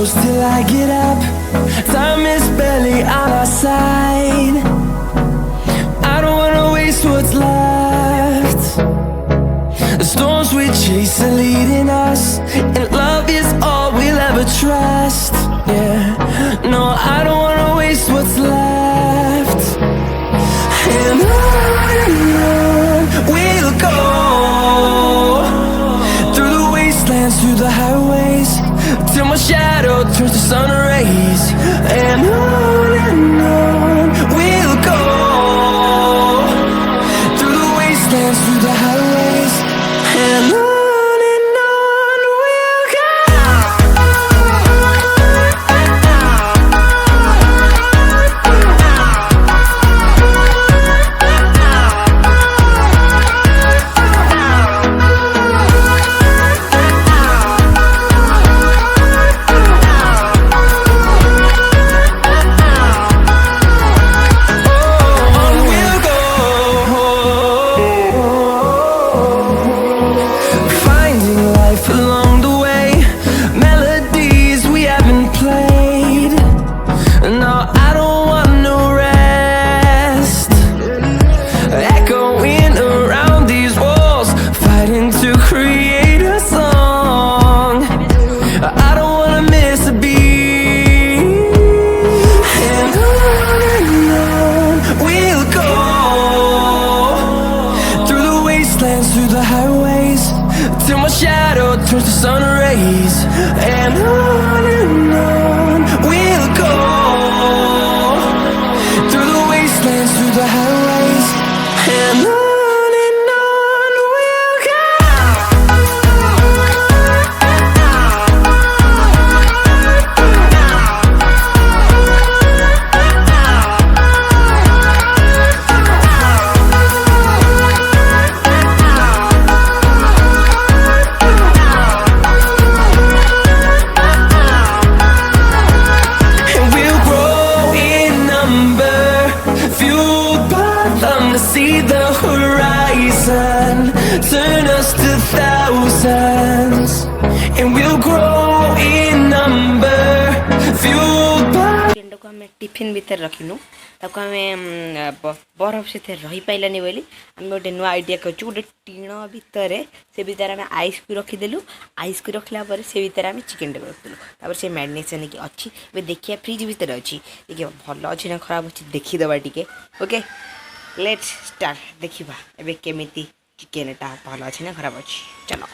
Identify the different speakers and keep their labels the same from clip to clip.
Speaker 1: close till I get up. Time is barely on our side. I don't wanna waste what's left. The storms we chase are leading us, and love is all we'll ever trust. Yeah, no, I don't wanna waste what's left. And on we'll go, through the wastelands, through the highways, till my shadow turns to sun rays. And on we'll go, through the wastelands, through the highways, and on we'll go. Through the highways, till my shadow turns to sun rays. And on we'll go, through the wastelands, through the highways, and on we'll go. See the horizon, turn us to thousands, and we'll grow in number, fueled by.
Speaker 2: Chicken को हमें tiffin भीतर रखिनु ताको हमें बरफ से रही पाइलानी बोली आम गोटे नुआ आइडिया कर गोटे टीण भितर से भितर आम आइस को रखीदेलु आइस को रखला से भितर आम चिकेन टे रखिलु से मैरिनेशन की अच्छी देखिए फ्रिज भितर अच्छी देखिए भल अच्छी ना खराब अच्छी देखीदबा टिके ओके लेट्स स्टार्ट देखिबा एबे केमिति चिकेन टा भल अछि ना खराब अछि चलो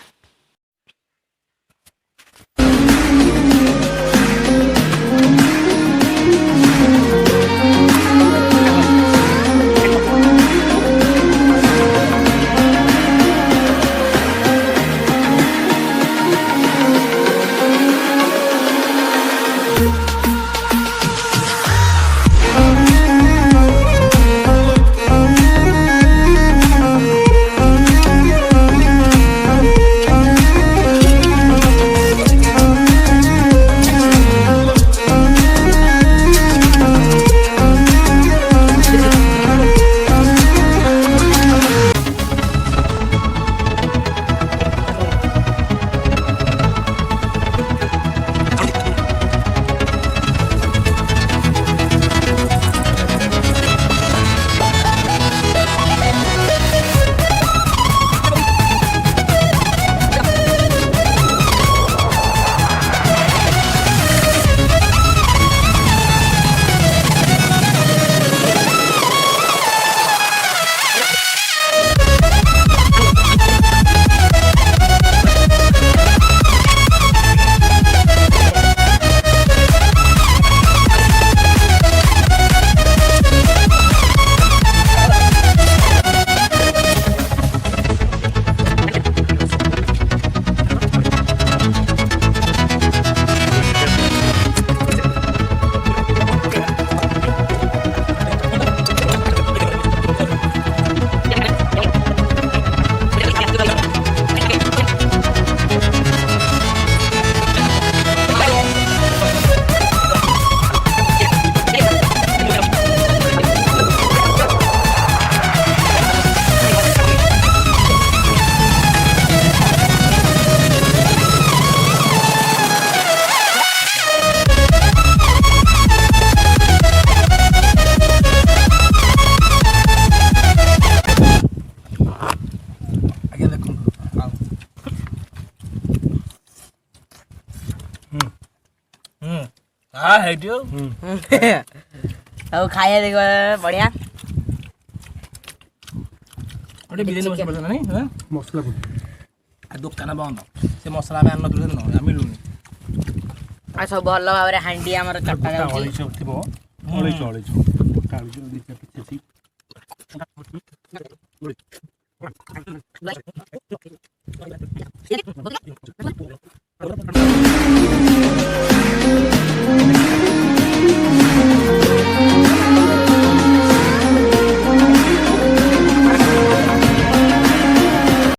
Speaker 3: हां हेटियो
Speaker 2: ଆଉ ଖାଇବା ଦେଖ ବଢିଆ
Speaker 3: ଗୋଟେ ବିରିୟାନୀ ମସଲା ପଡିଲା ନାଇଁ ହଁ ମସଲା ପଡି आ दुकान बंद से मसला में आन दूर न मिलुनी
Speaker 2: आ सब भल भाबरे हांडी हमर कट्टा जाउची
Speaker 3: अळी सब थिबो अळी गोटा अळी दी पिछे छी